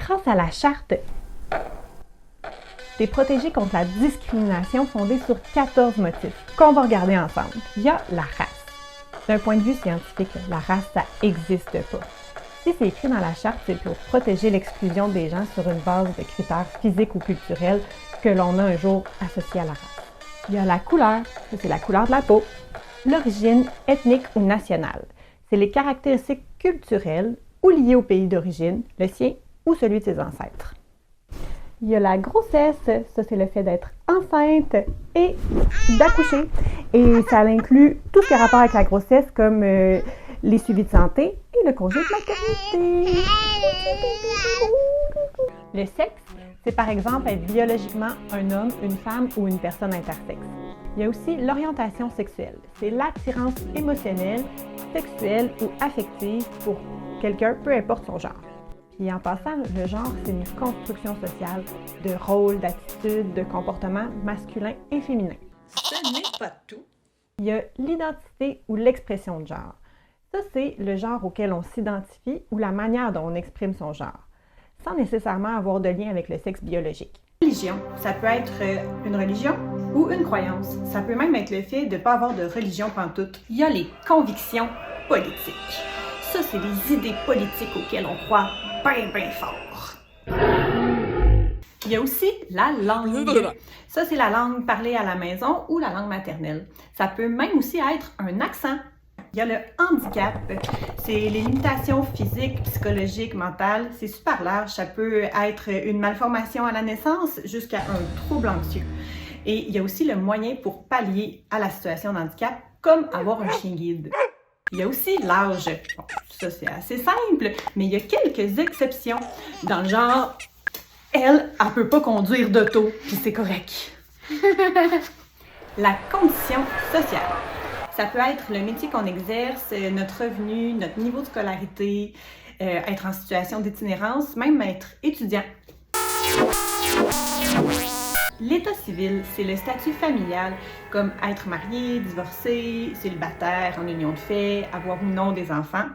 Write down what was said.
Grâce à la charte, tu es protégé contre la discrimination fondée sur 14 motifs qu'on va regarder ensemble. Il y a la race. D'un point de vue scientifique, la race, ça n'existe pas. Si c'est écrit dans la charte, c'est pour protéger l'exclusion des gens sur une base de critères physiques ou culturels que l'on a un jour associés à la race. Il y a la couleur, c'est la couleur de la peau. L'origine ethnique ou nationale, c'est les caractéristiques culturelles ou liées au pays d'origine, le sien ou celui de ses ancêtres. Il y a la grossesse, ça c'est le fait d'être enceinte et d'accoucher. Et ça inclut tout ce qui a rapport avec la grossesse comme les suivis de santé et le congé de maternité. Le sexe, c'est par exemple être biologiquement un homme, une femme ou une personne intersexe. Il y a aussi l'orientation sexuelle. C'est l'attirance émotionnelle, sexuelle ou affective pour quelqu'un, peu importe son genre. Puis en passant, le genre, c'est une construction sociale de rôles, d'attitudes, de comportements masculins et féminins. Ce n'est pas tout. Il y a l'identité ou l'expression de genre. Ça, c'est le genre auquel on s'identifie ou la manière dont on exprime son genre, sans nécessairement avoir de lien avec le sexe biologique. Religion, ça peut être une religion ou une croyance. Ça peut même être le fait de ne pas avoir de religion pantoute. Il y a les convictions politiques. Ça, c'est les idées politiques auxquelles on croit bien fort. Il y a aussi la langue. Ça, c'est la langue parlée à la maison ou la langue maternelle. Ça peut même aussi être un accent. Il y a le handicap. C'est les limitations physiques, psychologiques, mentales. C'est super large. Ça peut être une malformation à la naissance jusqu'à un trouble anxieux. Et il y a aussi le moyen pour pallier à la situation de handicap, comme avoir un chien guide. Il y a aussi l'âge. Bon, ça, c'est assez simple, mais il y a quelques exceptions. Dans le genre, elle peut pas conduire d'auto, puis c'est correct. La condition sociale. Ça peut être le métier qu'on exerce, notre revenu, notre niveau de scolarité, être en situation d'itinérance, même être étudiant. L'état civil, c'est le statut familial, comme être marié, divorcé, célibataire, en union de fait, avoir ou non des enfants.